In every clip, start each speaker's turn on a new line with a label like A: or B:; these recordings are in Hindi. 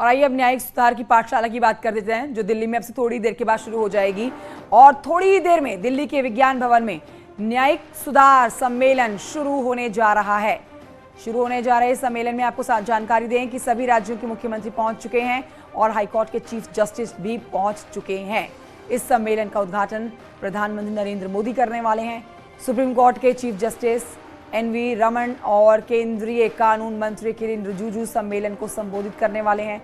A: और आइए अब न्यायिक सुधार की पाठशाला की बात कर देते हैं, जो दिल्ली में अब से थोड़ी देर के बाद शुरू हो जाएगी। और थोड़ी ही देर में दिल्ली के विज्ञान भवन में न्यायिक सुधार सम्मेलन शुरू होने जा रहा है। शुरू होने जा रहे सम्मेलन में आपको जानकारी दें कि सभी राज्यों के मुख्यमंत्री पहुंच चुके हैं और हाईकोर्ट के चीफ जस्टिस भी पहुंच चुके हैं। इस सम्मेलन का उद्घाटन प्रधानमंत्री नरेंद्र मोदी करने वाले हैं। सुप्रीम कोर्ट के चीफ जस्टिस एनवी रमन और केंद्रीय कानून मंत्री किरेन रिजिजू सम्मेलन को संबोधित करने वाले हैं।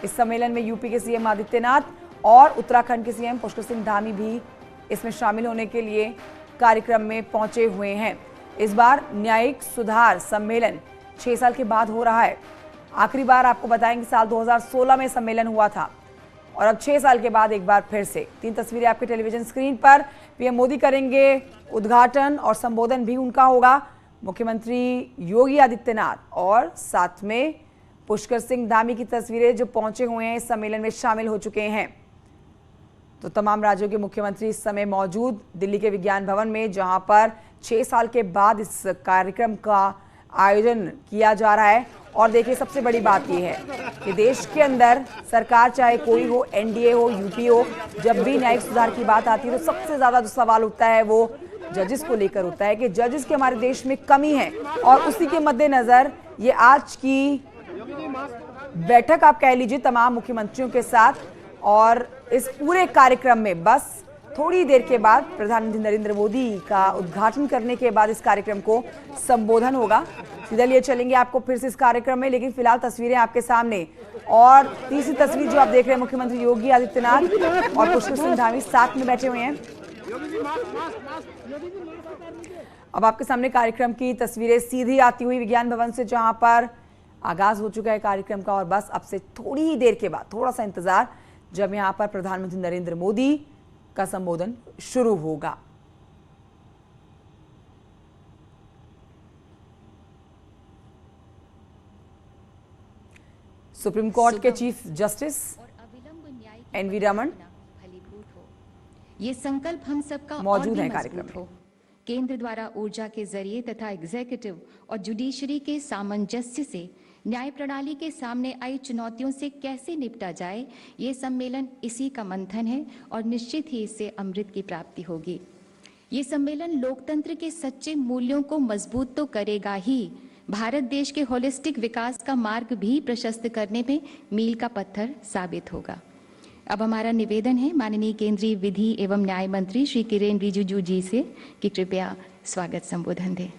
A: इस सम्मेलन में यूपी के सीएम आदित्यनाथ और उत्तराखंड के सीएम पुष्कर सिंह धामी भी इसमें शामिल होने के लिए कार्यक्रम में पहुंचे हुए हैं। इस बार न्यायिक सुधार सम्मेलन 6 साल के बाद हो रहा है। आखिरी बार आपको बताएंगे साल 2016 में सम्मेलन हुआ था और अब 6 साल के बाद एक बार फिर से। 3 तस्वीरें आपके टेलीविजन स्क्रीन पर। पीएम मोदी करेंगे उद्घाटन और संबोधन भी उनका होगा। मुख्यमंत्री योगी आदित्यनाथ और साथ में पुष्कर सिंह धामी की तस्वीरें जो पहुंचे हुए हैं इस सम्मेलन में शामिल हो चुके हैं। तो तमाम राज्यों के मुख्यमंत्री इस समय मौजूद दिल्ली के विज्ञान भवन में, जहां पर 6 साल के बाद इस कार्यक्रम का आयोजन किया जा रहा है। और देखिए, सबसे बड़ी बात यह है कि देश के अंदर सरकार चाहे कोई हो, एनडीए हो, यूपी हो, जब भी न्यायिक सुधार की बात आती है तो सबसे ज्यादा जो सवाल उठता है वो जजेस को लेकर होता है कि जजेस की हमारे देश में कमी है। और उसी के मद्देनजर ये आज की बैठक आप कह लीजिए तमाम मुख्यमंत्रियों के साथ। और इस पूरे कार्यक्रम में बस थोड़ी देर के बाद प्रधानमंत्री नरेंद्र मोदी का उद्घाटन करने के बाद इस कार्यक्रम को संबोधन होगा। सीधा लिए चलेंगे आपको फिर से इस कार्यक्रम में, लेकिन फिलहाल तस्वीरें आपके सामने। और तीसरी तस्वीर जो आप देख रहे हैं, मुख्यमंत्री योगी आदित्यनाथ और पुष्कर सिंह धामी साथ में बैठे हुए हैं। अब आपके सामने कार्यक्रम की तस्वीरें सीधी आती हुई विज्ञान भवन से, जहां पर आगाज हो चुका है कार्यक्रम का। और बस अब से थोड़ी ही देर के बाद, थोड़ा सा इंतजार, जब यहां पर प्रधानमंत्री नरेंद्र मोदी का संबोधन शुरू होगा। सुप्रीम कोर्ट के चीफ जस्टिस एनवी रमन
B: ये संकल्प हम सबका
A: मौजूद है कार्यक्रम में।
B: केंद्र द्वारा ऊर्जा के जरिए तथा एग्जीक्यूटिव और जुडिशरी के सामंजस्य से न्याय प्रणाली के सामने आई चुनौतियों से कैसे निपटा जाए, ये सम्मेलन इसी का मंथन है और निश्चित ही इससे अमृत की प्राप्ति होगी। ये सम्मेलन लोकतंत्र के सच्चे मूल्यों को मजबूत तो करेगा ही, भारत देश के होलिस्टिक विकास का मार्ग भी प्रशस्त करने में मील का पत्थर साबित होगा। अब हमारा निवेदन है माननीय केंद्रीय विधि एवं न्याय मंत्री श्री किरेन रिजिजू जी से कि कृपया स्वागत संबोधन दें।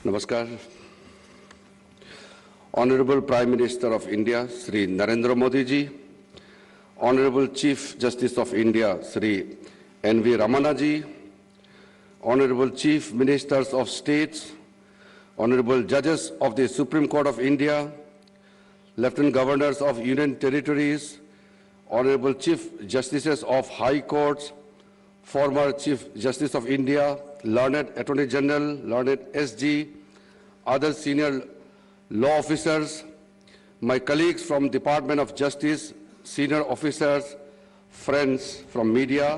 C: नमस्कार। Honorable Prime Minister of India, Shri Narendra Modi ji, Honorable Chief Justice of India, Shri N.V. Ramana ji, Honorable Chief Ministers of States, Honorable Judges of the Supreme Court of India, Lieutenant Governors of Union Territories, Honorable Chief Justices of High Courts, former Chief Justice of India, learned Attorney General, learned SG, other senior law officers, my colleagues from Department of Justice, senior officers, friends from media,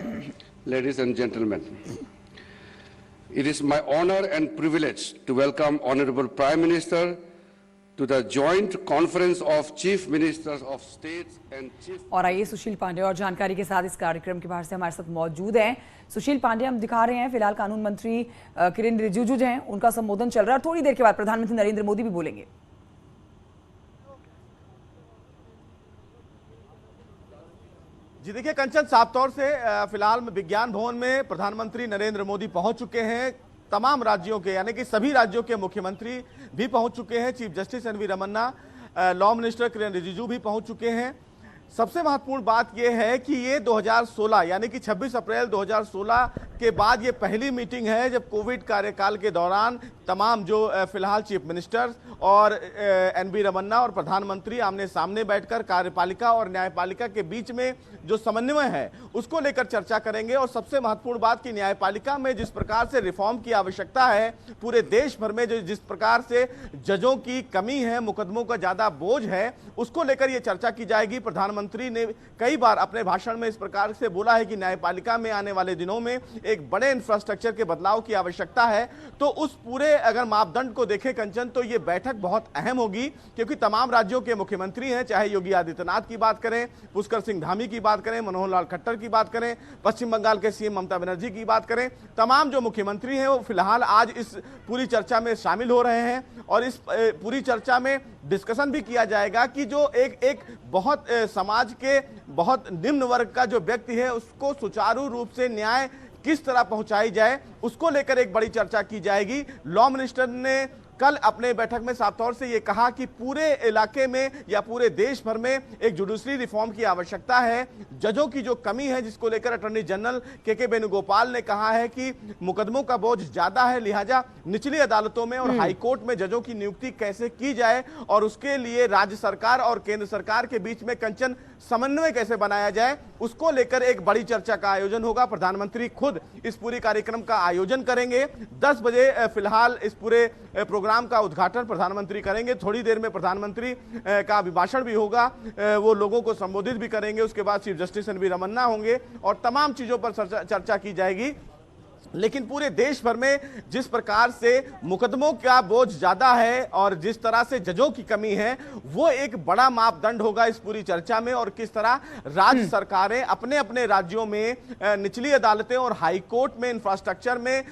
C: ladies and gentlemen. It is my honor and privilege to welcome Honorable Prime Minister to the joint conference of Chief Ministers of States and Chief।
A: और आइए सुशील पांडे और जानकारी के साथ इस कार्यक्रम के बाहर से हमारे साथ मौजूद हैं। सुशील पांडे, हम दिखा रहे हैं फिलहाल कानून मंत्री किरेन रिजिजू जो हैं, उनका संबोधन चल रहा है और थोड़ी देर के बाद प्रधानमंत्री नरेंद्र मोदी भी बोलेंगे।
D: जी देखिए कंचन, साफ तौर से फिलहाल विज्ञान भवन में प्रधानमंत्री नरेंद्र मोदी पहुंच चुके हैं। तमाम राज्यों के यानी कि सभी राज्यों के मुख्यमंत्री भी पहुंच चुके हैं। Chief justice NV Ramana, law minister Kiren Rijiju भी पहुंच चुके हैं। सबसे महत्वपूर्ण बात यह है कि ये 2016 यानी कि 26 अप्रैल 2016 के बाद ये पहली मीटिंग है जब कोविड कार्यकाल के दौरान तमाम जो फिलहाल चीफ मिनिस्टर्स और एनवी रमन्ना और प्रधानमंत्री आमने सामने बैठकर कार्यपालिका और न्यायपालिका के बीच में जो समन्वय है उसको लेकर चर्चा करेंगे। और सबसे महत्वपूर्ण बात कि न्यायपालिका में जिस प्रकार से रिफॉर्म की आवश्यकता है, पूरे देश भर में जो जिस प्रकार से जजों की कमी है, मुकदमों का ज्यादा बोझ है, उसको लेकर यह चर्चा की जाएगी। प्रधानमंत्री ने कई बार अपने भाषण में इस प्रकार से बोला है कि न्यायपालिका में आने वाले दिनों में एक बड़े इंफ्रास्ट्रक्चर के बदलाव की आवश्यकता है। तो उस पूरे अगर मापदंड को देखें कंचन, तो ये बैठक बहुत अहम होगी, क्योंकि तमाम राज्यों के मुख्यमंत्री हैं, चाहे योगी आदित्यनाथ की बात करें, पुष्कर सिंह धामी की बात करें, मनोहर लाल खट्टर की बात करें, पश्चिम बंगाल के सीएम ममता बनर्जी की बात करें, तमाम जो मुख्यमंत्री हैं वो फिलहाल आज इस पूरी चर्चा में शामिल हो रहे हैं। और इस पूरी चर्चा में डिस्कशन भी किया जाएगा कि जो एक बहुत समाज के बहुत निम्न वर्ग का जो व्यक्ति है उसको सुचारू रूप से न्याय किस तरह पहुंचाई जाए, उसको लेकर एक बड़ी चर्चा की जाएगी। लॉ मिनिस्टर ने कल अपने बैठक में साफ तौर से ये कहा कि पूरे इलाके में या पूरे देश भर में एक जुडिशरी रिफॉर्म की आवश्यकता है। जजों की जो कमी है, जिसको लेकर अटॉर्नी जनरल के वेणुगोपाल ने कहा है कि मुकदमों का बोझ ज्यादा है, लिहाजा निचली अदालतों में और हाईकोर्ट में जजों की नियुक्ति कैसे की जाए और उसके लिए राज्य सरकार और केंद्र सरकार के बीच में कंचन समन्वय कैसे बनाया जाए, उसको लेकर एक बड़ी चर्चा का आयोजन होगा। प्रधानमंत्री खुद इस पूरी कार्यक्रम का आयोजन करेंगे। 10 बजे फिलहाल इस पूरे प्रोग्राम का उद्घाटन प्रधानमंत्री करेंगे। थोड़ी देर में प्रधानमंत्री का अभिभाषण भी होगा, वो लोगों को संबोधित भी करेंगे। उसके बाद चीफ जस्टिस एनवी रमन्ना होंगे और तमाम चीजों पर चर्चा की जाएगी। लेकिन पूरे देश भर में जिस प्रकार से मुकदमों का बोझ ज्यादा है और जिस तरह से जजों की कमी है, वो एक बड़ा मापदंड होगा इस पूरी चर्चा में। और किस तरह राज्य सरकारें अपने अपने राज्यों में निचली अदालतें और हाई कोर्ट में इंफ्रास्ट्रक्चर में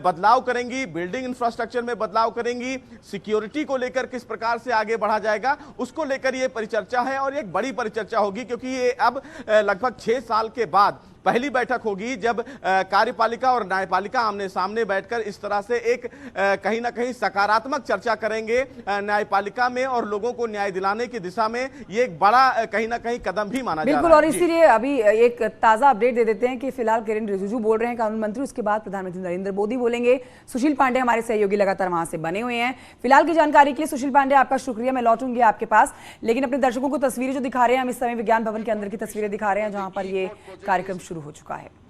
D: बदलाव करेंगी, बिल्डिंग इंफ्रास्ट्रक्चर में बदलाव करेंगी, सिक्योरिटी को लेकर किस प्रकार से आगे बढ़ा जाएगा, उसको लेकर ये परिचर्चा है। और एक बड़ी परिचर्चा होगी, क्योंकि ये अब लगभग 6 साल के बाद पहली बैठक होगी जब कार्यपालिका और न्यायपालिका आमने सामने बैठकर इस तरह से एक कहीं ना कहीं सकारात्मक चर्चा करेंगे न्यायपालिका में और लोगों को न्याय दिलाने की दिशा में। ये एक बड़ा कहीं ना कहीं कदम भी माना जा रहा है।
A: बिल्कुल, और इसीलिए अभी एक ताजा अपडेट दे देते हैं कि फिलहाल किरेन रिजिजू बोल रहे हैं, कानून मंत्री, उसके बाद प्रधानमंत्री नरेंद्र मोदी बोलेंगे। सुशील पांडे हमारे सहयोगी लगातार वहां से बने हुए हैं। फिलहाल की जानकारी के लिए सुशील पांडे आपका शुक्रिया, मैं लौटूंगी आपके पास। लेकिन अपने दर्शकों को तस्वीरें जो दिखा रहे हैं, हम इस समय विज्ञान भवन के अंदर की तस्वीरें दिखा रहे हैं जहां पर ये कार्यक्रम शुरू हो चुका है।